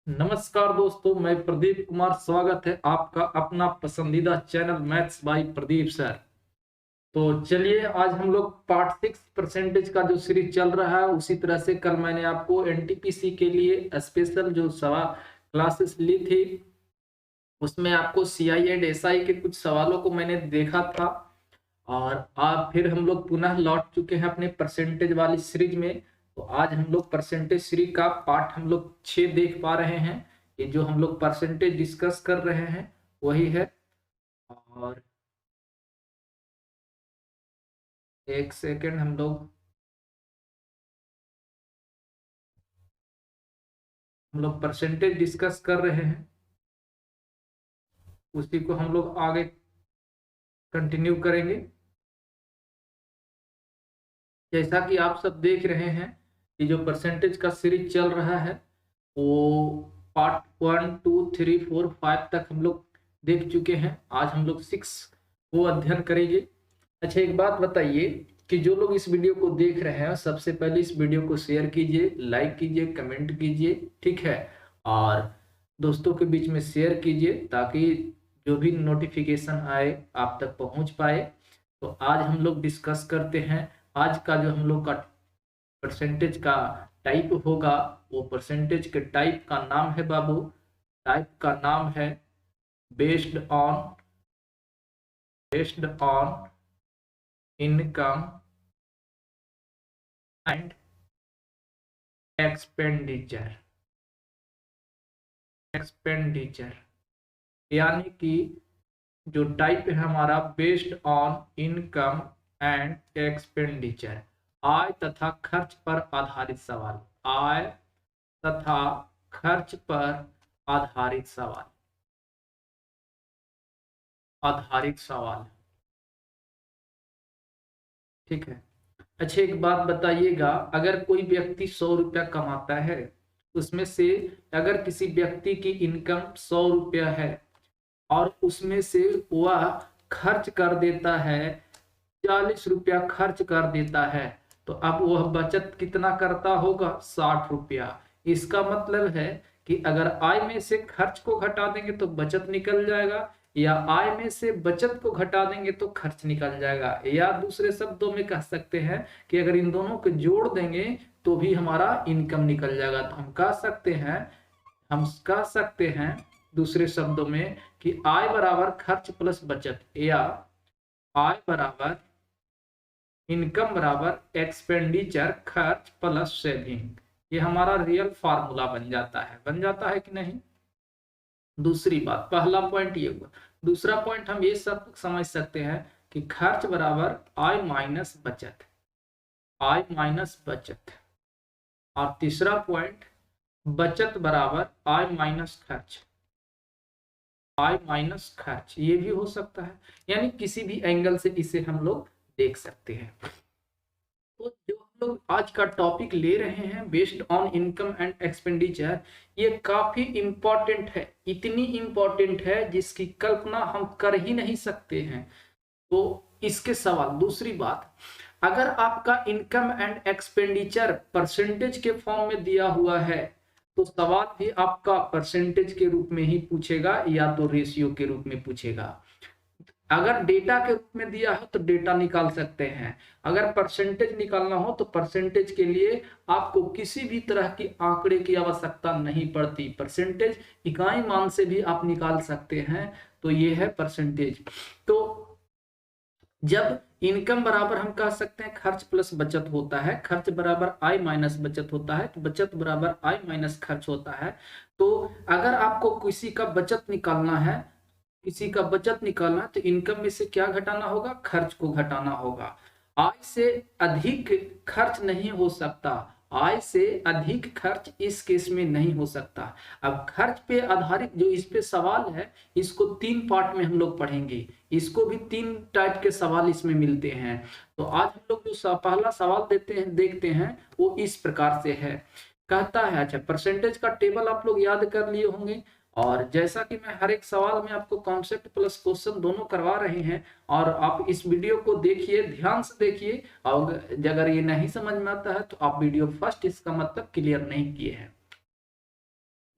नमस्कार दोस्तों, मैं प्रदीप कुमार। स्वागत है आपका अपना पसंदीदा channel maths by Pradeep sir. तो चलिए, आज हम लोग पार्ट 6 परसेंटेज का जो सीरीज चल रहा है, उसी तरह से कल मैंने आपको एनटीपीसी के लिए स्पेशल जो सवाल क्लासेस ली थी, उसमें आपको सीआईएड एसआई के कुछ सवालों को मैंने देखा था। और आप फिर हम लोग पुनः लौट चुके हैं अपने परसेंटेज वाली सीरीज में। तो आज हम लोग परसेंटेज सीरीज का पार्ट हम लोग 6 देख पा रहे हैं। ये जो हम लोग परसेंटेज डिस्कस कर रहे हैं वही है। और एक सेकेंड, हम लोग परसेंटेज डिस्कस कर रहे हैं, उसी को हम लोग आगे कंटिन्यू करेंगे। जैसा कि आप सब देख रहे हैं कि जो परसेंटेज का सीरीज चल रहा है वो पार्ट 1, 2, 3, 4, 5 तक हम लोग देख चुके हैं। आज हम लोग 6 को अध्ययन करेंगे। अच्छा, एक बात बताइए कि जो लोग इस वीडियो को देख रहे हैं, सबसे पहले इस वीडियो को शेयर कीजिए, लाइक कीजिए, कमेंट कीजिए, ठीक है। और दोस्तों के बीच में शेयर कीजिए ताकि जो भी नोटिफिकेशन आए आप तक पहुंच पाए। तो आज हम लोग डिस्कस करते हैं। आज का जो हम लोग का परसेंटेज का टाइप होगा, वो परसेंटेज के टाइप का नाम है बाबू, टाइप का नाम है based on income and expenditure. यानी कि जो टाइप है हमारा based on income and expenditure, आय तथा खर्च पर आधारित सवाल। आय तथा खर्च पर आधारित सवाल, ठीक है। अच्छा, एक बात बताइएगा, अगर कोई व्यक्ति 100 रुपया कमाता है, उसमें से अगर किसी व्यक्ति की इनकम 100 रुपया है और उसमें से वह खर्च कर देता है 40 रुपया खर्च कर देता है, तो अब वह बचत कितना करता होगा? 60 रुपया। इसका मतलब है कि अगर आय में से खर्च को घटा देंगे तो बचत निकल जाएगा, या आय में से बचत को घटा देंगे तो खर्च निकल जाएगा। या दूसरे शब्दों में कह सकते हैं कि अगर इन दोनों को जोड़ देंगे तो भी हमारा इनकम निकल जाएगा। तो हम कह सकते हैं दूसरे शब्दों में कि आय बराबर खर्च प्लस बचत, या आय बराबर इनकम बराबर एक्सपेंडिचर खर्च प्लस सेविंग। ये हमारा रियल फार्मूला बन जाता है कि नहीं? दूसरी बात, पहला पॉइंट ये हुआ। दूसरा पॉइंट हम ये सब समझ सकते हैं कि खर्च बराबर आय माइनस बचत, आय माइनस बचत। और तीसरा पॉइंट, बचत बराबर आय माइनस खर्च, आय माइनस खर्च। ये भी हो सकता है, यानी किसी भी एंगल से इसे हम लोग देख सकते हैं। तो जो हम लोग आज का टॉपिक ले रहे हैं based on income and expenditure, ये काफी इंपॉर्टेंट है। इतनी इंपॉर्टेंट है जिसकी कल्पना हम कर ही नहीं सकते हैं। तो इसके सवाल, दूसरी बात, अगर आपका इनकम एंड एक्सपेंडिचर परसेंटेज के फॉर्म में दिया हुआ है तो सवाल भी आपका परसेंटेज के रूप में ही पूछेगा या तो रेशियो के रूप में पूछेगा। अगर डेटा के रूप में दिया है तो डेटा निकाल सकते हैं, अगर परसेंटेज निकालना हो तो परसेंटेज के लिए आपको किसी भी तरह की आंकड़े की आवश्यकता नहीं पड़ती। परसेंटेज इकाई मान से भी आप निकाल सकते हैं। तो ये है परसेंटेज। तो जब इनकम बराबर हम कह सकते हैं खर्च प्लस बचत होता है, खर्च बराबर आय माइनस बचत होता है, तो बचत बराबर आय माइनस खर्च होता है। तो अगर आपको किसी का बचत निकालना है, तो इनकम में से क्या घटाना होगा? खर्च को घटाना होगा। आय से अधिक खर्च नहीं हो सकता, आय से अधिक खर्च इस केस में नहीं हो सकता। अब खर्च पे आधारित जो इस पे सवाल है, इसको 3 पार्ट में हम लोग पढ़ेंगे। इसको भी 3 टाइप के सवाल इसमें मिलते हैं। तो आज हम लोग जो पहला सवाल देखते हैं वो इस प्रकार से है। कहता है, अच्छा, परसेंटेज का टेबल आप लोग याद कर लिए होंगे। और जैसा कि मैं हर एक सवाल में आपको कॉन्सेप्ट प्लस क्वेश्चन दोनों करवा रहे हैं, और आप इस वीडियो को देखिए, ध्यान से देखिए। और अगर ये नहीं समझ में आता है तो आप वीडियो फर्स्ट इसका मतलब क्लियर नहीं किए हैं।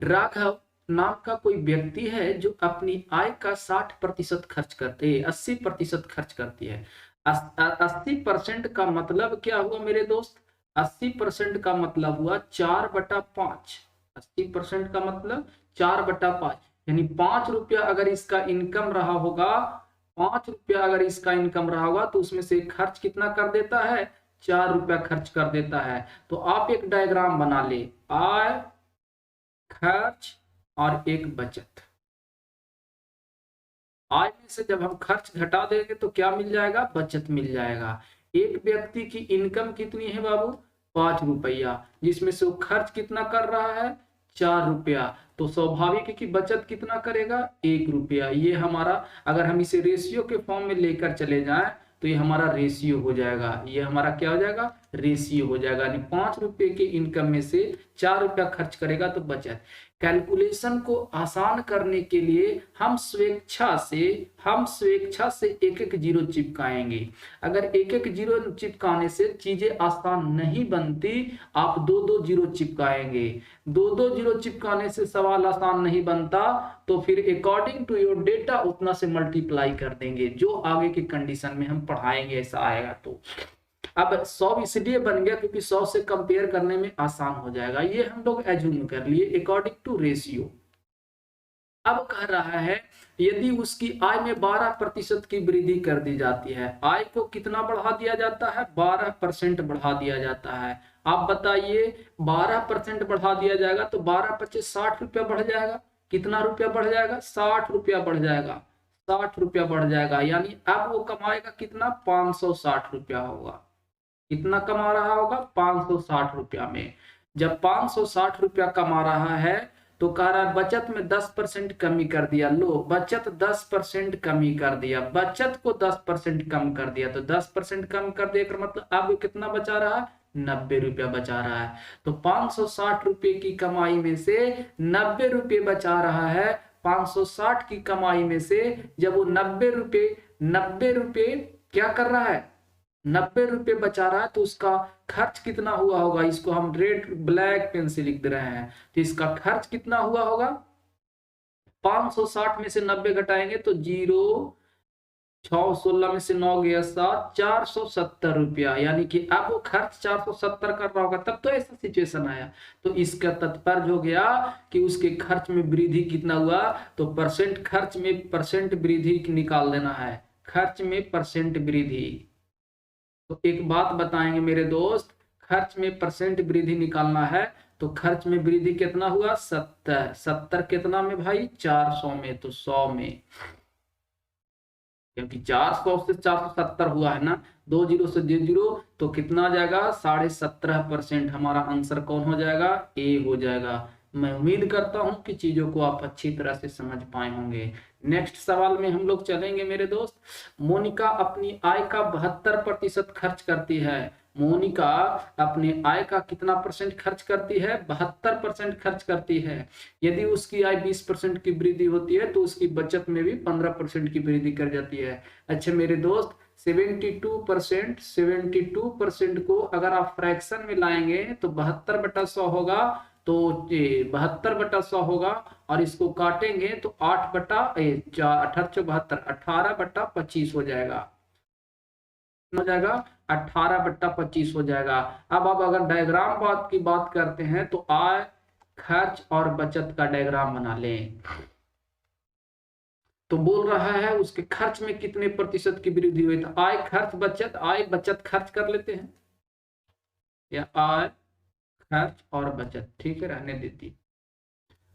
राघव नाम का कोई व्यक्ति है जो अपनी आय का 60% खर्च करते है, 80% खर्च करती है। 80% का मतलब क्या हुआ मेरे दोस्त? 80% का मतलब हुआ 4/5। 80% का मतलब 4/5, यानी 5 रुपया अगर इसका इनकम रहा होगा, 5 रुपया अगर इसका इनकम रहा होगा तो उसमें से खर्च कितना कर देता है? 4 रुपया खर्च कर देता है। तो आप एक डायग्राम बना ले, आय, खर्च और एक बचत। आय में से जब हम खर्च घटा देंगे तो क्या मिल जाएगा? बचत मिल जाएगा। एक व्यक्ति की इनकम कितनी है बाबू? 5 रुपया, जिसमें से वो खर्च कितना कर रहा है? 4 रुपया। तो स्वाभाविक है कि बचत कितना करेगा? 1 रुपया। ये हमारा, अगर हम इसे रेशियो के फॉर्म में लेकर चले जाएं तो ये हमारा रेशियो हो जाएगा। ये हमारा क्या हो जाएगा? रेशियो हो जाएगा। यानी 5 रुपए के इनकम में से 4 रुपया खर्च करेगा तो बचत। कैलकुलेशन को आसान करने के लिए हम स्वेच्छा से एक एक जीरो चिपकाएंगे। अगर एक एक जीरो चिपकाने से चीजें आसान नहीं बनती, आप दो दो जीरो चिपकाएंगे। दो दो जीरो चिपकाने से सवाल आसान नहीं बनता, तो फिर अकॉर्डिंग टू योर डेटा उतना से मल्टीप्लाई कर देंगे, जो आगे की कंडीशन में हम पढ़ाएंगे ऐसा आएगा। तो अब 100 इसलिए बन गया क्योंकि 100 से कंपेयर करने में आसान हो जाएगा। ये हम लोग एज्यूम कर लिए अकॉर्डिंग टू रेशियो। अब कह रहा है यदि उसकी आय में 12% की वृद्धि कर दी जाती है, आय को कितना बढ़ा दिया जाता है? 12% बढ़ा दिया जाता है। आप बताइए, 12% बढ़ा दिया जाएगा तो 12×5 60 रुपया बढ़ जाएगा। कितना रुपया बढ़ जाएगा? 60 रुपया बढ़ जाएगा। 60 रुपया बढ़ जाएगा, यानी अब वो कमाएगा कितना? 560 रुपया होगा। कितना कमा रहा होगा? 560 रुपया में। जब 560 रुपया कमा रहा है तो कह रहा है बचत में 10% कमी कर दिया। लो, बचत 10% कमी कर दिया, बचत को 10% कम कर दिया। तो 10% कम कर दिया मतलब अब कितना बचा रहा है? 90 रुपया बचा रहा है। तो 560 रुपये की कमाई में से 90 रुपये बचा रहा है। 560 की कमाई में से जब वो 90 रुपये क्या कर रहा है? 90 रुपये बचा रहा है, तो उसका खर्च कितना हुआ होगा? इसको हम रेड ब्लैक पेन से लिख दे रहे हैं। तो इसका खर्च कितना हुआ होगा? 560 में से 90 घटाएंगे तो 0, 6, 16 में से 9 गया 7, 470 रुपया। यानी कि अब वो खर्च 470 कर रहा होगा, तब तो ऐसा सिचुएशन आया। तो इसका तात्पर्य हो गया कि उसके खर्च में वृद्धि कितना हुआ? तो परसेंट, खर्च में परसेंट वृद्धि निकाल देना है। खर्च में परसेंट वृद्धि। तो एक बात बताएंगे मेरे दोस्त, खर्च में परसेंट वृद्धि निकालना है तो खर्च में वृद्धि कितना हुआ? 70। 70 कितना में भाई? 400 में। तो 100 में, क्योंकि 400 से 470 हुआ है ना, 2 जीरो से 2 जीरो, तो कितना आ जाएगा? 17.5%। हमारा आंसर कौन हो जाएगा? ए हो जाएगा। मैं उम्मीद करता हूं कि चीजों को आप अच्छी तरह से समझ पाए होंगे। नेक्स्ट सवाल में हम लोग चलेंगे मेरे दोस्त। मोनिका अपनी आय का 72% खर्च करती है। मोनिका अपने आय का कितना परसेंट खर्च करती है? 72% खर्च करती है। यदि उसकी आय 20% की वृद्धि होती है तो उसकी बचत में भी 15% की वृद्धि कर जाती है। अच्छा मेरे दोस्त, 72% को अगर आप फ्रैक्शन में लाएंगे तो 72/100 होगा। तो 72/100 होगा और इसको काटेंगे तो 18/25 हो जाएगा। 18/25 हो जाएगा। अब अगर डायग्राम की बात करते हैं तो आय, खर्च और बचत का डायग्राम बना लें। तो बोल रहा है उसके खर्च में कितने प्रतिशत की वृद्धि हुई? तो आय, खर्च, बचत। आय, बचत, खर्च कर लेते हैं, या आय, खर्च और बचत, ठीक है, रहने देती।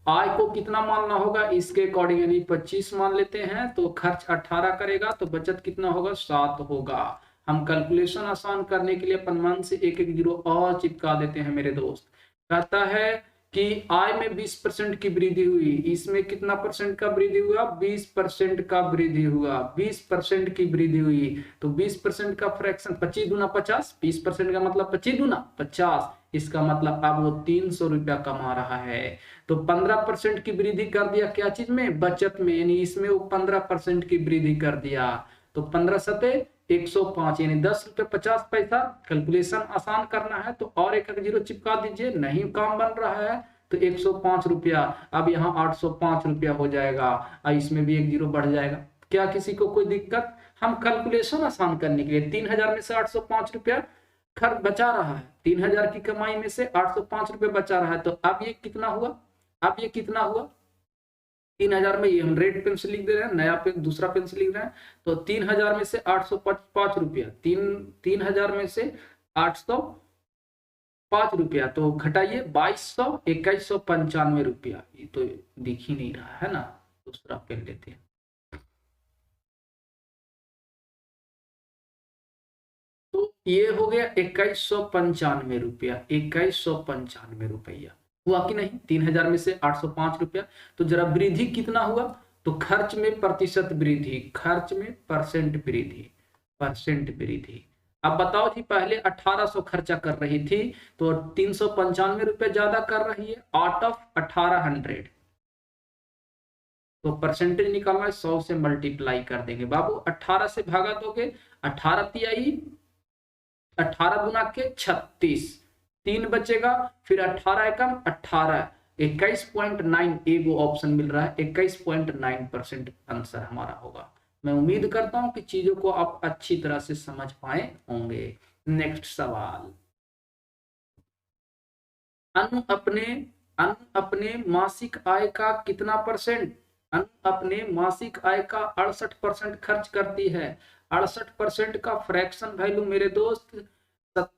आय को कितना मानना होगा? इसके अकॉर्डिंग, यानी 25 मान लेते हैं तो खर्च 18 करेगा, तो बचत कितना होगा? 7 होगा। हम कैलकुलेशन आसान करने के लिए अपन मन से एक एक जीरो और चिपका देते हैं मेरे दोस्त। कहता है कि आय में 20% की वृद्धि हुई, इसमें कितना परसेंट का वृद्धि हुआ? 20% का वृद्धि हुआ। 20% की वृद्धि हुई तो 20% का फ्रैक्शन 25 दूना 50, 20% का मतलब 25 दूना 50। इसका मतलब अब वो 300 रुपया कमा रहा है। तो 15% की वृद्धि कर दिया क्या चीज में? बचत में, यानी इसमें वो 15% की वृद्धि कर दिया। तो 15 सते 105, यानी 10 रुपये 50 पैसा। कैलकुलेशन आसान करना है तो और एक जीरो चिपका दीजिए, नहीं काम बन रहा है तो 105 रुपया। अब यहाँ 805 रुपया हो जाएगा और इसमें भी एक जीरो बढ़ जाएगा। क्या किसी को कोई दिक्कत? हम कैलकुलेशन आसान करने के लिए 3000 में से 805 रुपया खर्च बचा रहा है, 3000 की कमाई में से 805 रुपये बचा रहा है। तो अब ये कितना हुआ? अब ये कितना हुआ? 3000 में ये हम रेड पेन से लिख दे रहे हैं, नया पेन दूसरा पेन से लिख रहे हैं। तो 3000 में से 805 रुपया, 3000 में से 805 रुपया तो घटाइए 2195 रुपया। ये तो दिख ही नहीं रहा है ना, दूसरा पेन लेते हैं। तो ये हो गया 2195 रुपया, 2195 रुपया हुआ कि नहीं? 3000 में से 805 रुपया। तो जरा वृद्धि कितना हुआ? तो खर्च में प्रतिशत वृद्धि, खर्च में परसेंट वृद्धि, परसेंट वृद्धि। अब बताओ जी, पहले 1800 खर्चा कर रही थी तो 395 रुपये ज्यादा कर रही है आउट ऑफ 1800। तो परसेंटेज निकालना है, 100 से मल्टीप्लाई कर देंगे बाबू। 18 से भागा दोगे, 18 तिहाई 18 गुना के 36, 3 बचेगा, फिर 18 एकम 18, 21.9 एगो ऑप्शन मिल रहा है, 21.9% आंसर हमारा होगा। मैं उम्मीद करता हूं कि चीजों को आप अच्छी तरह से समझ पाए होंगे। नेक्स्ट सवाल, अनु अपने मासिक आय का कितना परसेंट, अनु अपने मासिक आय का 68% खर्च करती है। 68% का फ्रैक्शन वैल्यू मेरे दोस्त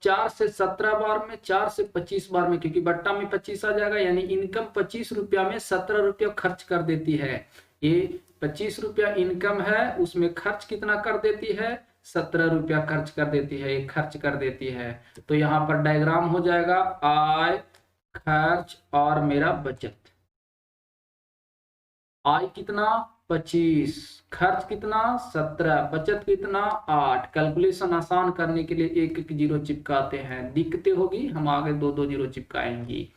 4 से 17 बार में, 4 से 25 बार में, क्योंकि बट्टा में 25 आ जाएगा, यानी इनकम 25 रुपया में 17 रुपया खर्च कर देती है। ये 25 रुपया इनकम है, उसमें खर्च कितना कर देती है? 17 रुपया खर्च कर देती है, ये खर्च कर देती है। तो यहाँ पर डायग्राम हो जाएगा आय, खर्च और मेरा बचत। आय कितना? 25, खर्च कितना? 17, बचत कितना? 8। कैलकुलेशन आसान करने के लिए एक एक जीरो चिपकाते हैं, दिक्कतें होगी हम आगे दो दो जीरो चिपकाएंगी।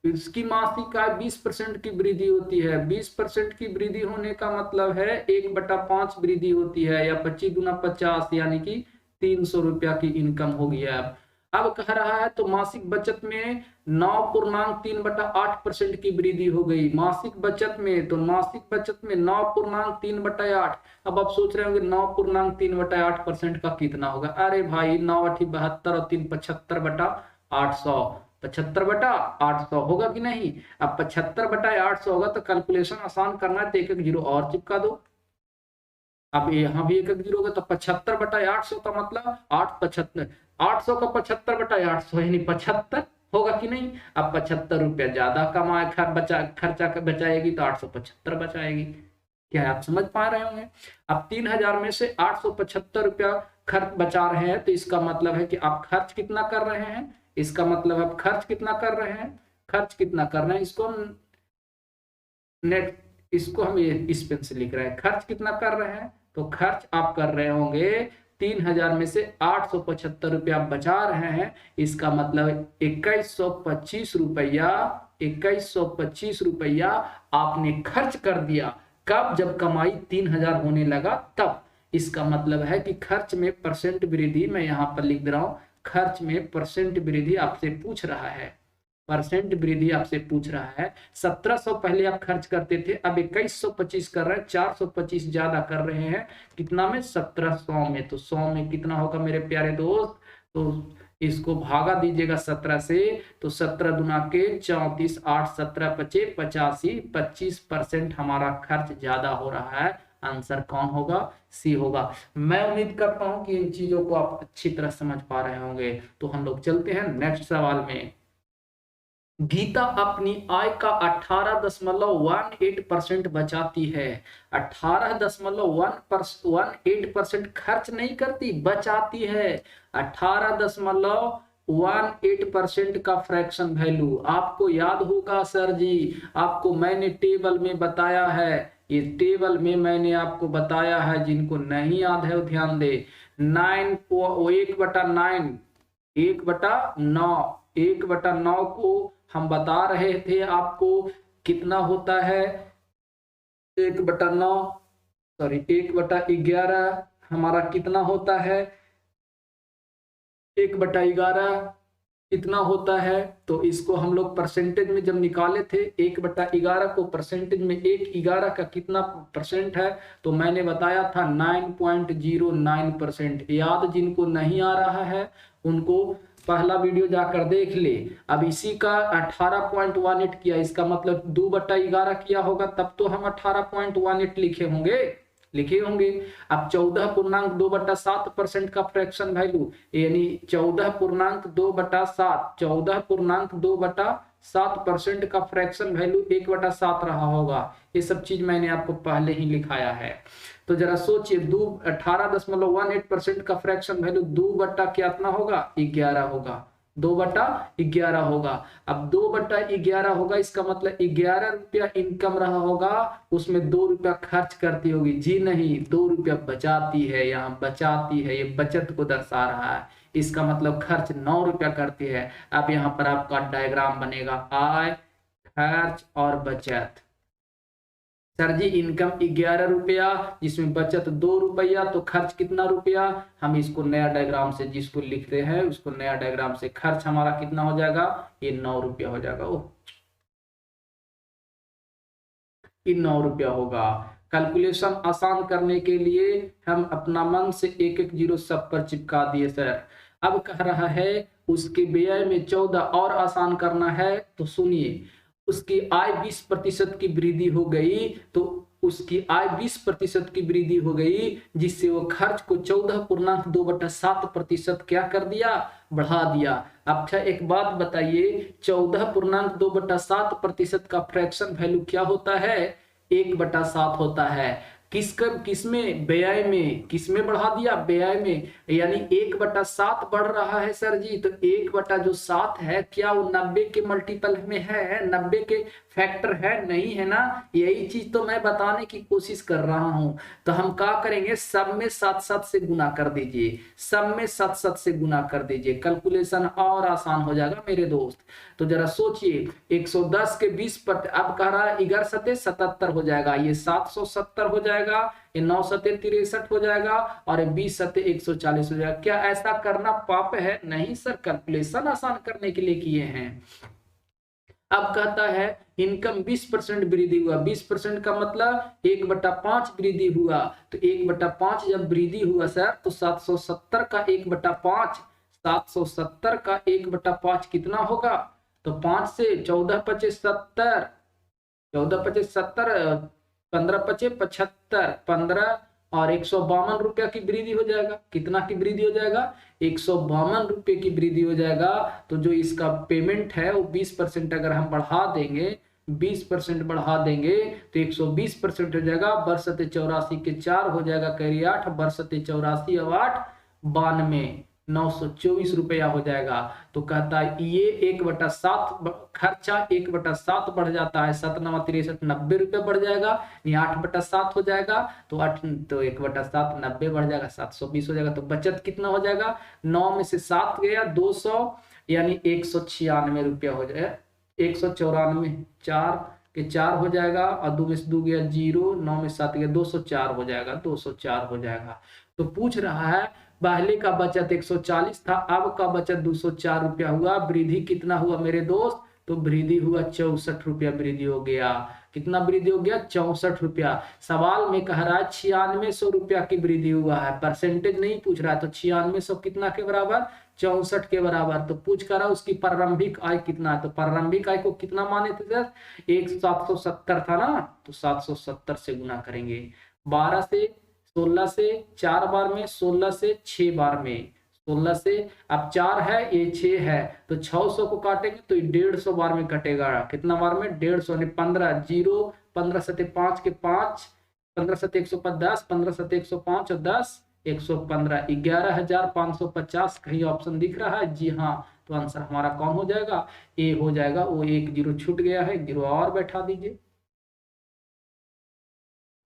इसकी मासिक आय 20% की वृद्धि होती है। 20% की वृद्धि होने का मतलब है 1/5 वृद्धि होती है, या 25 गुना 50 यानी कि 300 रुपया की इनकम हो गया। अब कह रहा है तो मासिक बचत में 9.3/8% की वृद्धि हो गई मासिक बचत में। तो मासिक बचत में 9.3/8। अब आप सोच रहे होंगे 9.3/8% का कितना होगा? अरे भाई 9 8 72 और 3 75/800, 75/800 होगा कि नहीं? अब 75/800 होगा तो कैलकुलेशन आसान करना है तो एक एक जीरो और चिपका दो। अब यहाँ भी एक एक जीरो होगा तो 75/800 का मतलब 800 का 75/800 यानी 75 होगा कि नहीं? अब 75 रुपया ज्यादा कमाए खर्चा बचाएगी तो 875 बचाएगी। क्या आप समझ पा रहे होंगे? अब 3000 में से 875 रुपया खर्च बचा रहे हैं तो इसका मतलब है कि आप खर्च कितना कर रहे हैं? इसका मतलब आप खर्च कितना कर रहे हैं? खर्च कितना कर रहे हैं? इसको हम इस पेन से लिख रहे हैं, खर्च कितना कर रहे हैं? तो खर्च आप कर रहे होंगे 3000 में से 875 रुपया बचा रहे हैं, इसका मतलब 2125 रुपया, 2125 रुपया आपने खर्च कर दिया। कब? जब कमाई 3000 होने लगा तब। इसका मतलब है कि खर्च में परसेंट वृद्धि, मैं यहाँ पर लिख दे रहा हूं, खर्च में परसेंट वृद्धि आपसे पूछ रहा है, परसेंट वृद्धि आपसे पूछ रहा है। 1700 पहले आप खर्च करते थे, अब 2125 कर रहे हैं, 425 ज्यादा कर रहे हैं। कितना में? 1700 में। तो 100 में कितना होगा मेरे प्यारे दोस्त? तो इसको भागा दीजिएगा 17 से, तो 17 दुना के 34, 8 17 25 85, 25% हमारा खर्च ज्यादा हो रहा है। आंसर कौन होगा? सी होगा। मैं उम्मीद करता हूं कि इन चीजों को आप अच्छी तरह समझ पा रहे होंगे। तो हम लोग चलते हैं नेक्स्ट सवाल में। गीता अपनी आय का 18.18% बचाती है। 18.18% खर्च नहीं करती, बचाती है। 18.18% का फ्रैक्शन वैल्यू आपको याद होगा सर जी, आपको मैंने टेबल में बताया है, ये टेबल में मैंने आपको बताया है, जिनको नहीं याद है वो ध्यान दे। 1/9, 1/9 को हम बता रहे थे आपको कितना होता है। 1/9 सॉरी 1/11 हमारा कितना होता है? 1/11 कितना होता है, तो इसको हम लोग परसेंटेज में जब निकाले थे 1/11 को परसेंटेज में 1/11 का कितना परसेंट है, तो मैंने बताया था 9.09%। याद जिनको नहीं आ रहा है उनको पहला वीडियो जाकर देख ले। अब इसी का 18.18 किया, इसका मतलब 2/11 किया होगा, तब तो हम 18.18 लिखे होंगे। अब 14.2/7% का फ्रैक्शन वैल्यू, यानी 14.2/7 का फ्रैक्शन वैल्यू 1/7 रहा होगा। ये सब चीज मैंने आपको पहले ही लिखाया है। तो जरा सोचिए, 18.18% का फ्रैक्शन वैल्यू 2 कितना होगा, 11 होगा, 2/11 होगा। अब 2/11 होगा, इसका मतलब 11 रुपया इनकम रहा होगा, उसमें 2 रुपया खर्च करती होगी। जी नहीं, 2 रुपया बचाती है, यहाँ बचाती है, ये बचत को दर्शा रहा है। इसका मतलब खर्च 9 रुपया करती है। अब यहाँ पर आपका डायग्राम बनेगा, आय, खर्च और बचत। सर जी इनकम 11 रुपया, जिसमें बचत 2 रुपया, तो खर्च कितना रुपया। हम इसको नया डायग्राम से जिसको लिखते हैं उसको नया डायग्राम से, खर्च हमारा कितना हो जाएगा, ये 9 रुपया हो जाएगा। ये 9 रुपया होगा। कैलकुलेशन आसान करने के लिए हम अपना मन से एक एक जीरो सब पर चिपका दिए सर। अब कह रहा है उसके व्यय में 14 और आसान करना है, तो सुनिए, उसकी आय 20% की वृद्धि हो गई, तो उसकी आय 20% की वृद्धि हो गई, जिससे वो खर्च को 14.2/7% क्या कर दिया, बढ़ा दिया। अच्छा एक बात बताइए, 14.2/7% का फ्रैक्शन वैल्यू क्या होता है, 1/7 होता है। किसमें, व्यय में, किसमें बढ़ा दिया, व्यय में, यानी 1/7 बढ़ रहा है सर जी। तो 1/7 है, क्या वो 90 के मल्टीपल में है, 90 के फैक्टर है, नहीं है ना। यही चीज तो मैं बताने की कोशिश कर रहा हूं। तो हम क्या करेंगे, सब में 7 से गुना कर दीजिए, सब में 7 से गुना कर दीजिए, कैलकुलेशन और आसान हो जाएगा मेरे दोस्त। तो जरा सोचिए, 110 के 20%, अब कह रहा है 11 सते 77 हो जाएगा, ये 770 हो जाएगा, ये 9 सते 63 हो जाएगा, और ये 20 सते 140 हो जाएगा। क्या ऐसा करना पाप है, नहीं सर, कैलकुलेशन आसान करने के लिए किए हैं। अब कहता है इनकम 20% वृद्धि हुआ, 20% का मतलब 1/5 वृद्धि हुआ। तो 1/5 जब वृद्धि हुआ सर, तो 770 का 1/5, 770 का 1/5 कितना होगा, तो 5 से 14 पचे 70, 14 पचे 70, 15 पचे 75, 15 और 152 रुपया की वृद्धि हो जाएगा। कितना की वृद्धि हो जाएगा, 152 रुपये की वृद्धि हो जाएगा। तो जो इसका पेमेंट है वो 20% अगर हम बढ़ा देंगे, 20% बढ़ा देंगे, तो 120% हो जाएगा। बरसते 84 के 4 हो जाएगा, कैरी 8, बरसते 84 और 8 92, 924 रुपया हो जाएगा। तो कहता है ये 1/7 खर्चा 1/7 बढ़ जाता है, 7 9 63, 90 रुपये बढ़ जाएगा, ये 8/7 हो जाएगा, तो 1/7 90 बढ़ जाएगा, 720 हो जाएगा। तो बचत कितना हो जाएगा, 9 में से 7 गया, 200, यानी 196 रुपया हो जाएगा, 194, 4 के 4 हो जाएगा, और 2 में से 2 गया 0, 9 में 7 गया 204 हो जाएगा, 204 हो जाएगा। तो पूछ रहा है पहले का बचत 140 था, अब का बचत 204 रुपया हुआ, वृद्धि कितना हुआ मेरे दोस्त, तो वृद्धि हुआ 64 रुपया वृद्धि हो गया। कितना वृद्धि हो गया, 64 रुपया। सवाल में कह रहा है 9600 रुपया की वृद्धि हुआ है, परसेंटेज नहीं पूछ रहा है। तो 9600 कितना के बराबर, 64 के बराबर। तो पूछ कर रहा है उसकी प्रारंभिक आय कितना है, तो प्रारंभिक आय को कितना माने थे सर, 770 था ना, तो 770 से गुना करेंगे, 12 से, 16 से 4 बार में, 16 से 6 बार में, 16 से, अब 4 है ये 6 है, तो 600 को काटेंगे तो 150 बार में कटेगा। कितना बार में, 150, 15 0, 15 सते 5 के 5, 15 सते 110, 15 सते 105 और 10 115, 11,550 कहीं ऑप्शन दिख रहा है, जी हाँ। तो आंसर हमारा कौन हो जाएगा, ए हो जाएगा। वो एक जीरो छूट गया है, जीरो और बैठा दीजिए।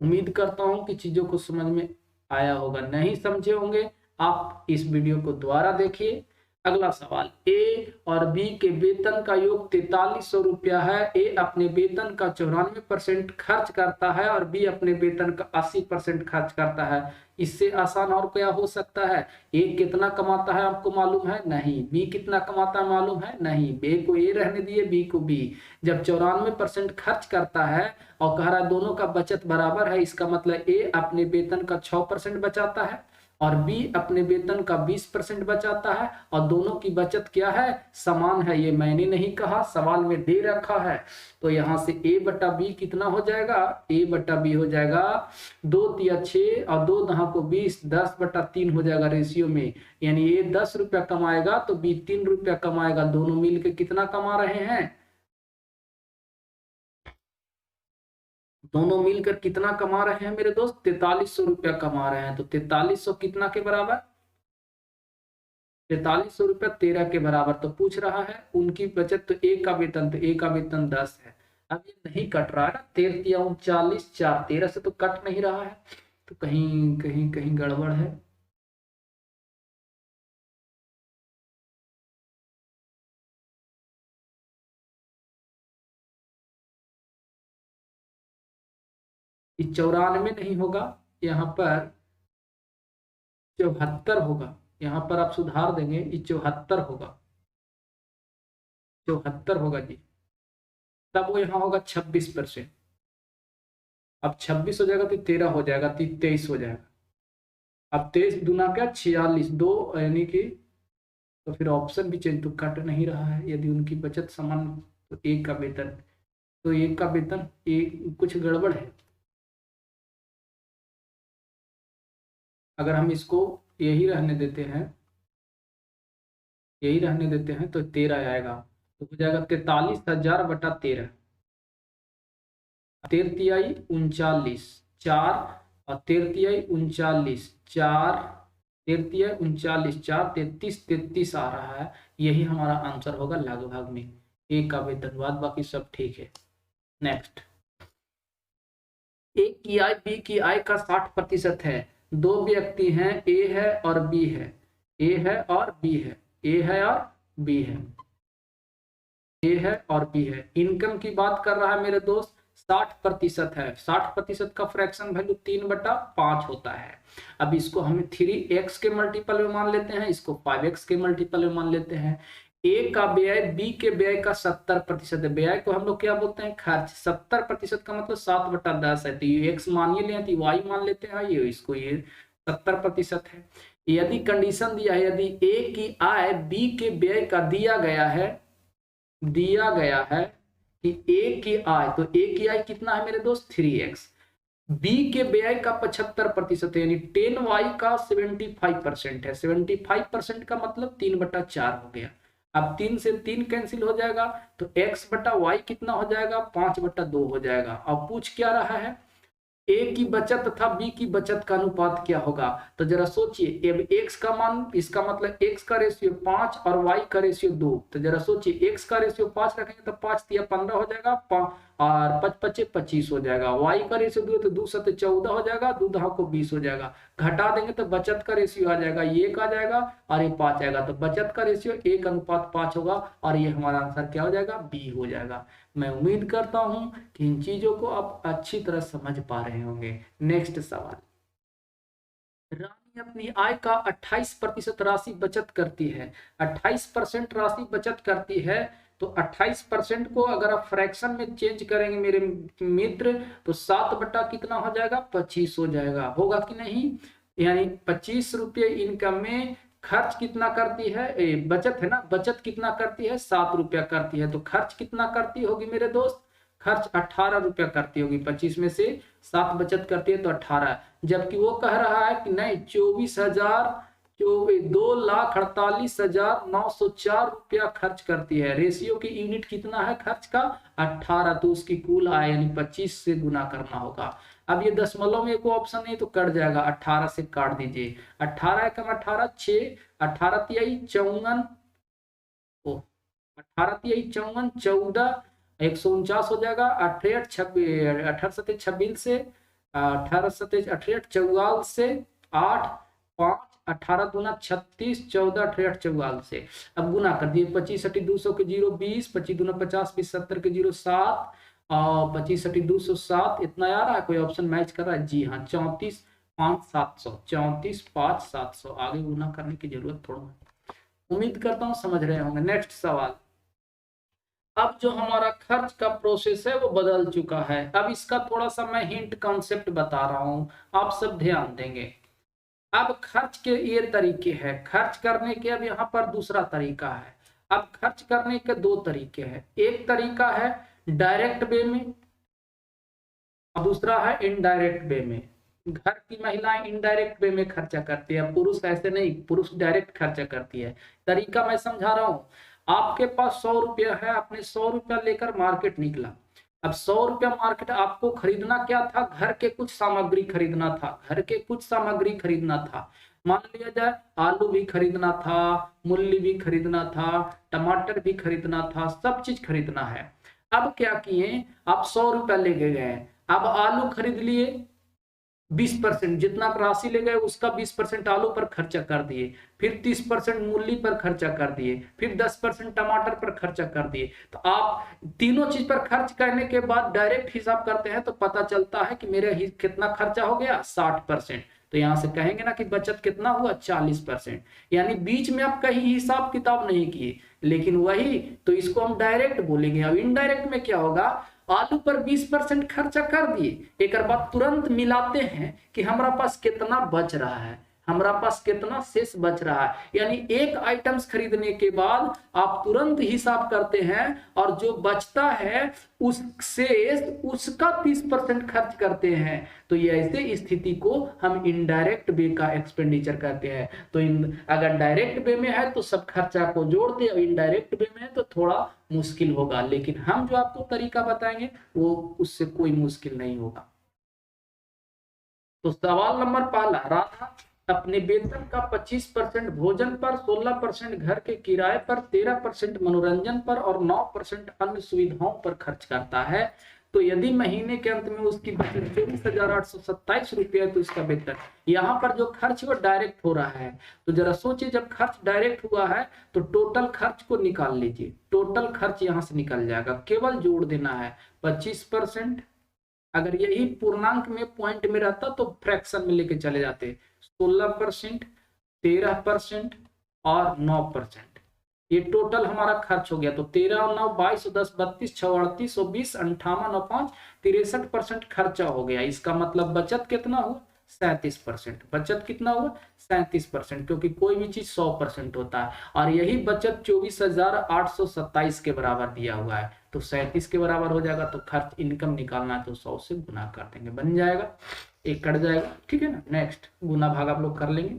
उम्मीद करता हूं कि चीजों को समझ में आया होगा, नहीं समझे होंगे आप इस वीडियो को दोबारा देखिए। अगला सवाल, ए और बी के वेतन का योग 4300 रुपया है। ए अपने वेतन का 94% खर्च करता है और बी अपने वेतन का 80% खर्च करता है। इससे आसान और क्या हो सकता है? ए कितना कमाता है आपको मालूम है? नहीं। बी कितना कमाता है मालूम है? नहीं। ए को ए रहने दिए, बी को बी। जब 94% खर्च करता है और कह रहा है दोनों का बचत बराबर है, इसका मतलब ए अपने वेतन का 6% बचाता है और बी अपने वेतन का 20% बचाता है और दोनों की बचत क्या है? समान है। ये मैंने नहीं कहा, सवाल में दे रखा है। तो यहां से ए बटा बी कितना हो जाएगा? ए बटा बी हो जाएगा 2 तिया 6 और 2 दहा को 20, 10/3 हो जाएगा रेशियो में। यानी ए 10 रुपया कमाएगा तो बी 3 रुपया कमाएगा। दोनों मिलकर कितना कमा रहे हैं? दोनों मिलकर कितना कमा रहे हैं मेरे दोस्त? 4300 रुपया कमा रहे हैं। तो 4300 कितना के बराबर? 4300 रुपया 13 के बराबर। तो पूछ रहा है उनकी बचत, तो ए का वेतन, तो ए का वेतन 10 है। अब ये नहीं कट रहा है ना, 13 तिया 39, 4 13 से तो कट नहीं रहा है। तो कहीं कहीं कहीं गड़बड़ है। ये 94 नहीं होगा, यहाँ पर 74 होगा। यहाँ पर आप सुधार देंगे, ये 74 होगा, 74 होगा जी। तब वो यहाँ होगा 26%। अब 26 हो जाएगा तो 13 हो जाएगा, तो 23 हो जाएगा। अब 23 दूना क्या? 46, 2 यानी कि, तो फिर ऑप्शन भी चेंज, तो कट नहीं रहा है। यदि उनकी बचत समान, तो एक का वेतन, तो एक का वेतन, एक कुछ गड़बड़ है। अगर हम इसको यही रहने देते हैं, यही रहने देते हैं तो 13 आएगा। तो हो जाएगा 43,000 बटा 13। 13 तिहाई 39, 4 और 13 तिहाई 39, 4 13 तिहाई 39, 4 33, 33 आ रहा है। यही हमारा आंसर होगा लगभग में। ए का वेतन, बाद बाकी सब ठीक है। नेक्स्ट, ए की आय बी की आय का 60% है। दो व्यक्ति हैं, ए है और बी है। ए है और बी है। ए है और बी है। ए है और बी है। इनकम की बात कर रहा है मेरे दोस्त, 60% है। 60% का फ्रैक्शन वैल्यू 3/5 होता है। अब इसको हम 3x के मल्टीपल में मान लेते हैं, इसको 5x के मल्टीपल में मान लेते हैं। ए का व्यय बी के व्यय का 70% है। व्यय को हम लोग क्या बोलते हैं? खर्च। 70% का मतलब 7/10 है। तो ये x मान ही लें, तो y मान लेते हैं, ये इसको, ये 70% है। यदि कंडीशन दिया है, यदि ए की आय बी के व्यय का दिया गया है, दिया गया है कि ए की आय, तो ए की आय कितना है मेरे दोस्त? 3x। बी के व्यय का 75% है, यानी 10y का 75% है। 75% का मतलब 3/4 हो गया। अब 3 से 3 कैंसिल हो जाएगा, तो x बटा y कितना हो जाएगा? 5/2 हो जाएगा। अब पूछ क्या रहा है? ए की बचत तथा बी की बचत का अनुपात क्या होगा? तो जरा सोचिए, अब x का मान, इसका मतलब x का रेशियो 5 और y का रेशियो 2। तो जरा सोचिए, x का रेशियो 5 रखेंगे तो 5 तिया 15 हो जाएगा, और 5 5 25 हो जाएगा। y का रेशियो 2 तो 2 7 14 हो जाएगा, 2 दहा को 20 हो जाएगा। घटा देंगे तो बचत का रेशियो आ जाएगा, ये 1 आ जाएगा और ये 5 आएगा। तो बचत का रेशियो 1:5 होगा और ये हमारा आंसर क्या हो जाएगा? बी हो जाएगा। मैं उम्मीद करता हूं कि इन चीजों को आप अच्छी तरह समझ पा रहे होंगे। नेक्स्ट सवाल, रानी अपनी आय का 28% राशि बचत करती है। 28% राशि बचत करती है, तो 28% को अगर आप फ्रैक्शन में चेंज करेंगे मेरे मित्र, तो 7 बटा कितना हो जाएगा? 25 हो जाएगा। होगा कि नहीं? यानी 25 रुपये इनकम में खर्च कितना करती है? बचत है ना, बचत कितना करती है? 7 रुपया करती है। तो खर्च कितना करती होगी मेरे दोस्त? खर्च 18 रुपया करती होगी। 25 में से 7 बचत करती है तो 18। जबकि वो कह रहा है कि नहीं, 2,48,904 रुपया खर्च करती है। रेशियो की यूनिट कितना है खर्च का? 18। तो उसकी कुल आय यानी 25 से गुना करना होगा। अब ये दशमलव में एक ऑप्शन नहीं तो कट जाएगा, 18 से काट दीजिए। 18 कम 18 6, 18 तिहाई 54, 18 तिहाई 54, 14, 149 हो जाएगा। 18 26 से 18 27 48 44 से 8 5 18 दूना 36, 14 68 44 से अब गुना कर दिए। 25 अठी 200 के 0 20, 25 दूना 50, 20 70 के 0 7 और 25 अठी 207। इतना आ रहा है? कोई ऑप्शन मैच कर रहा है? जी हाँ, 34 5 700, 34 5 700। आगे गुना करने की जरूरत थोड़ा, उम्मीद करता हूँ समझ रहे होंगे। नेक्स्ट सवाल। अब जो हमारा खर्च का प्रोसेस है वो बदल चुका है। अब इसका थोड़ा सा मैं हिंट कॉन्सेप्ट बता रहा हूं, आप सब ध्यान देंगे। अब खर्च के ये तरीके हैं, खर्च करने के अब यहाँ पर दूसरा तरीका है। अब खर्च करने के दो तरीके हैं, एक तरीका है डायरेक्ट वे में और दूसरा है इनडायरेक्ट वे में। घर की महिलाएं इनडायरेक्ट वे में खर्चा करती है, पुरुष ऐसे नहीं, पुरुष डायरेक्ट खर्चा करती है। तरीका मैं समझा रहा हूं। आपके पास 100 रुपया है, आपने 100 रुपया लेकर मार्केट निकला। अब 100 रुपया मार्केट आपको खरीदना क्या था? घर के कुछ सामग्री खरीदना था, घर के कुछ सामग्री खरीदना था। मान लिया जाए आलू भी खरीदना था, मूली भी खरीदना था, टमाटर भी खरीदना था, सब चीज खरीदना है। अब क्या किए, आप 100 रुपया लेके गए। अब आलू खरीद लिए 20%, जितना राशि ले गए उसका 20% आलू पर खर्चा कर दिए, फिर 30% मूली पर खर्चा कर दिए, फिर 10% टमाटर पर खर्चा कर दिए। तो आप तीनों चीज पर खर्च करने के बाद डायरेक्ट हिसाब करते हैं तो पता चलता है कि मेरा कितना खर्चा हो गया, 60%। तो यहां से कहेंगे ना कि बचत कितना हुआ, 40%। यानी बीच में आप कहीं हिसाब किताब नहीं किए, लेकिन वही तो इसको हम डायरेक्ट बोलेंगे। अब इनडायरेक्ट में क्या होगा, आलू पर 20% खर्चा कर दिए, एक बाद तुरंत मिलाते हैं कि हमारा पास कितना बच रहा है, हमारा पास कितना शेष बच रहा है। यानी एक आइटम्स खरीदने के बाद आप तुरंत हिसाब करते हैं और जो बचता है उस शेष उसका 30% खर्च करते हैं। तो ये ऐसे स्थिति को हम इनडायरेक्ट वे का एक्सपेंडिचर कहते हैं। तो अगर डायरेक्ट वे में है तो सब खर्चा को जोड़ दे, और इनडायरेक्ट वे में है तो थोड़ा मुश्किल होगा, लेकिन हम जो आपको तरीका बताएंगे वो उससे कोई मुश्किल नहीं होगा। तो सवाल नंबर पहला, राधा अपने वेतन का 25% भोजन पर, 16% घर के किराए पर, 13% मनोरंजन पर और 9% अन्य सुविधाओं पर खर्च करता है। तो यदि महीने के अंत में उसकी बचत 24,827 रुपये है तो इसका वेतन, यहाँ पर जो खर्च वो डायरेक्ट हो रहा है। तो जरा सोचिए, जब खर्च डायरेक्ट हुआ है तो टोटल खर्च को निकाल लीजिए, टोटल खर्च यहाँ से निकल जाएगा, केवल जोड़ देना है 25%। अगर यही पूर्णांक में पॉइंट में रहता तो फ्रैक्शन में लेके चले जाते, 16%, 13% और 9%। ये टोटल हमारा खर्च हो गया। तो 13 और 9 22, 10 32, 6 38, 20 58, 9 5 63% खर्चा हो गया। इसका मतलब बचत कितना हुआ, 37%। बचत कितना हुआ, 37%, क्योंकि कोई भी चीज 100% होता है। और यही बचत 24,827 के बराबर दिया हुआ है, तो 37 के बराबर हो जाएगा। तो खर्च इनकम निकालना है तो 100 से गुना कर देंगे, बन जाएगा, एक कट जाएगा, ठीक है ना। नेक्स्ट गुना भाग आप लोग कर लेंगे।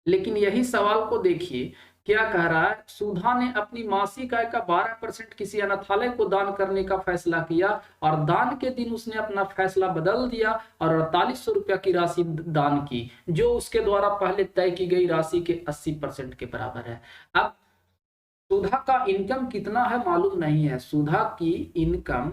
लेकिन यही सवाल को देखिए क्या कह रहा है, सुधा ने अपनी मासिक आय का 12% किसी अनाथालय को दान करने का फैसला किया और दान के दिन उसने अपना फैसला बदल दिया और 4800 रुपया की राशि दान की, जो उसके द्वारा पहले तय की गई राशि के 80% के बराबर है। अब सुधा का इनकम कितना है मालूम नहीं है, सुधा की इनकम,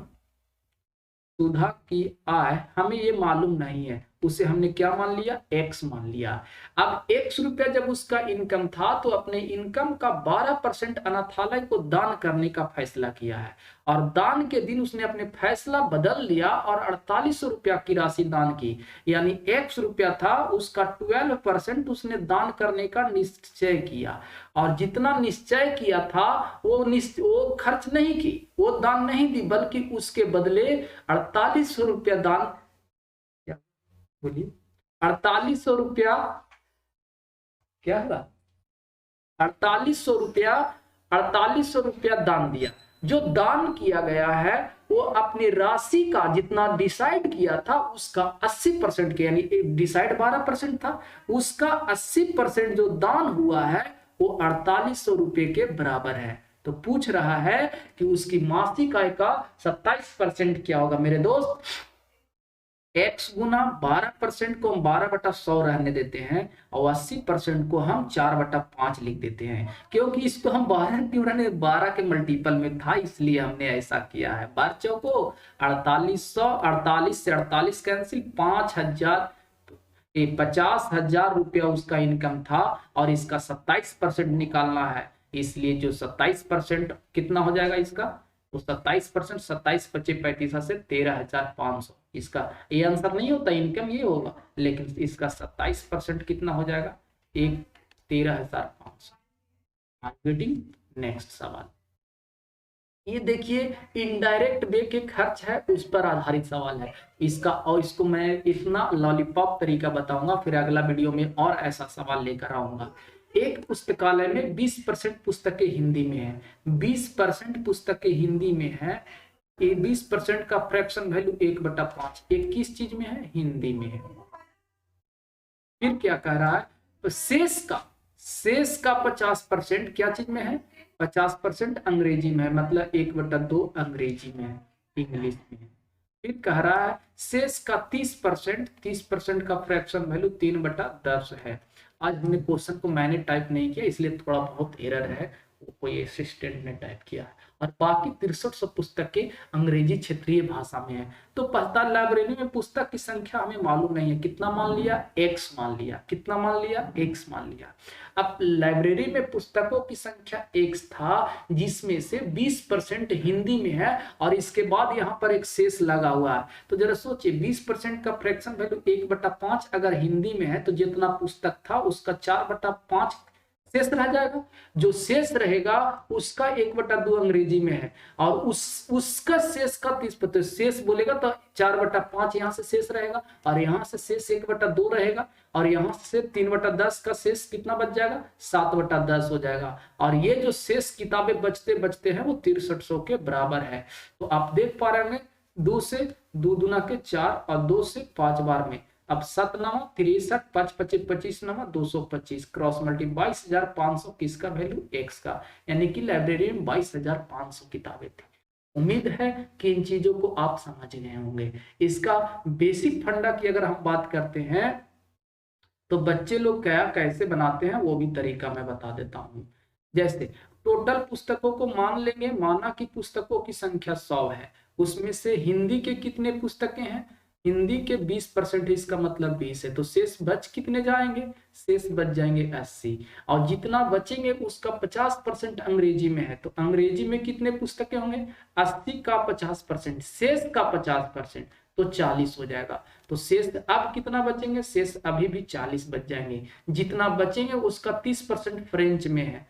सुधा की आय हमें ये मालूम नहीं है, उसे हमने क्या मान लिया, x मान लिया। अब x रुपया जब उसका इनकम था तो अपने इनकम का 12% अनाथालय को दान करने का फैसला किया है, और दान के दिन उसने अपने फैसला बदल लिया और 4800 रुपया की राशि दान की। यानी x रुपया था उसका 12% उसने दान करने का निश्चय किया, और जितना निश्चय किया था वो खर्च नहीं की, वो दान नहीं दी, बल्कि उसके बदले 4800 रुपया दान, बोलिए 4800 रुपया क्या होगा, 4800 रुपया दान दिया। जो दान किया गया है वो अपनी राशि का जितना डिसाइड किया था उसका 80% के, यानी डिसाइड 12% था, उसका 80% जो दान हुआ है वो 4800 रुपये के बराबर है। तो पूछ रहा है कि उसकी मासिक आय का 27% क्या होगा मेरे दोस्त, x गुना 12% को हम 12/100 रहने देते हैं और 80% को हम 4/5 लिख देते हैं, क्योंकि इसको हम 12 क्यों रहने, 12 के मल्टीपल में था इसलिए हमने ऐसा किया है। 12 चौको 4800, 48 से 48 कैंसिल, 5000, ये 50,000 रुपया उसका इनकम था और इसका 27% निकालना है, इसलिए जो 27% कितना हो जाएगा इसका, तो 27%, 27 25 35 से 13,500, इसका ये आंसर नहीं होता, इनकम ये होगा, लेकिन इसका 27% कितना हो जाएगा, एक 13,500। वेटिंग नेक्स्ट सवाल। ये देखिए इनडायरेक्ट वे के खर्च है उस पर आधारित सवाल है इसका, और इसको मैं इतना लॉलीपॉप तरीका बताऊंगा, फिर अगला वीडियो में और ऐसा सवाल लेकर आऊंगा। एक पुस्तकालय में 20% पुस्तकें हिंदी में है, 20% पुस्तकें हिंदी में है, ये 20% का फ्रैक्शन वैल्यू 1/5, एक किस चीज में है, हिंदी में है। फिर क्या कह रहा है, तो शेष का 50% क्या चीज में है, 50% अंग्रेजी में है, मतलब 1/2 अंग्रेजी में है, इंग्लिश में है। फिर कह रहा है शेष का 30% का फ्रैक्शन वैल्यू 3/10 है। आज हमने क्वेश्चन को मैंने टाइप नहीं किया, इसलिए थोड़ा बहुत एरर है, कोई असिस्टेंट ने टाइप किया है, और बाकी 6300 पुस्तकें अंग्रेजी क्षेत्रीय भाषा में है। तो पता लाइब्रेरी में पुस्तक की संख्या हमें मालूम नहीं है, कितना मान लिया, x मान लिया, कितना मान लिया, x मान लिया। अब लाइब्रेरी में पुस्तकों की संख्या x था, जिसमें से 20% हिंदी में है, और इसके बाद यहाँ पर एक शेष लगा हुआ है। तो जरा सोचिए 20% का फ्रैक्शन वैल्यू 1/5 अगर हिंदी में है, तो जितना पुस्तक था उसका 4/5 शेष रह जाएगा, जो शेष रहेगा उसका 1/2 अंग्रेजी में है, और उसका शेष का 30%, शेष बोलेगा तो 4/5 यहाँ से शेष रहेगा, और यहाँ से शेष 1/2 रहेगा, और यहाँ से 3/10 का शेष कितना बच जाएगा, 7/10 हो जाएगा। और ये जो शेष किताबें बचते बचते हैं वो 6300 के बराबर है। तो आप देख पा रहे हैं 2 से 2 दूना के 4 और 2 से 5 बार में, अब 7 9 63 5 25 25 9 225 क्रॉस मल्टी 22,500 किसका वैल्यू, x का, यानी कि लाइब्रेरी में 22,500 किताबें थी। उम्मीद है कि इन चीजों को आप समझ गए होंगे। इसका बेसिक फंडा की अगर हम बात करते हैं तो बच्चे लोग क्या कैसे बनाते हैं वो भी तरीका मैं बता देता हूँ। जैसे टोटल पुस्तकों को मान लेंगे, माना कि पुस्तकों की संख्या 100 है, उसमें से हिंदी के कितने पुस्तकें हैं, हिंदी के 20%, इसका मतलब 20 है, तो शेष बच कितने जाएंगे, शेष बच जाएंगे 80, और जितना बचेंगे उसका 50% अंग्रेजी में है, तो अंग्रेजी में कितने पुस्तकें होंगे, 80 का 50%, शेष का 50%, तो 40 हो जाएगा। तो शेष अब कितना बचेंगे, शेष अभी भी 40 बच जाएंगे, जितना बचेंगे उसका 30% फ्रेंच में है,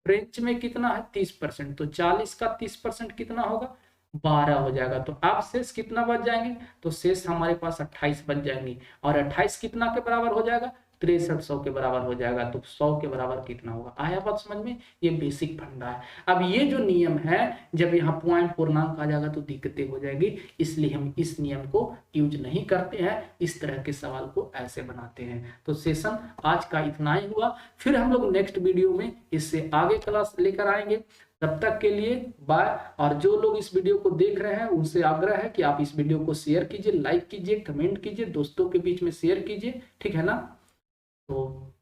फ्रेंच में कितना है 30%, तो 40 का 30% कितना होगा, 12 हो जाएगा। तो अब शेष कितना बच जाएंगे, तो शेष हमारे पास 28 बच जाएंगे, और 28 कितना के बराबर हो जाएगा, 6300 के बराबर हो जाएगा। तो 100 के बराबर कितना होगा, आया बात समझ में, ये बेसिक फंडा है। अब ये जो नियम है, जब यहाँ पॉइंट पूर्णांक आ जाएगा तो दिक्कतें हो जाएगी, इसलिए हम इस नियम को यूज नहीं करते हैं, इस तरह के सवाल को ऐसे बनाते हैं। तो सेशन आज का इतना ही हुआ, फिर हम लोग नेक्स्ट वीडियो में इससे आगे क्लास लेकर आएंगे। तब तक के लिए बाय। और जो लोग इस वीडियो को देख रहे हैं उनसे आग्रह है कि आप इस वीडियो को शेयर कीजिए, लाइक कीजिए, कमेंट कीजिए, दोस्तों के बीच में शेयर कीजिए, ठीक है ना। तो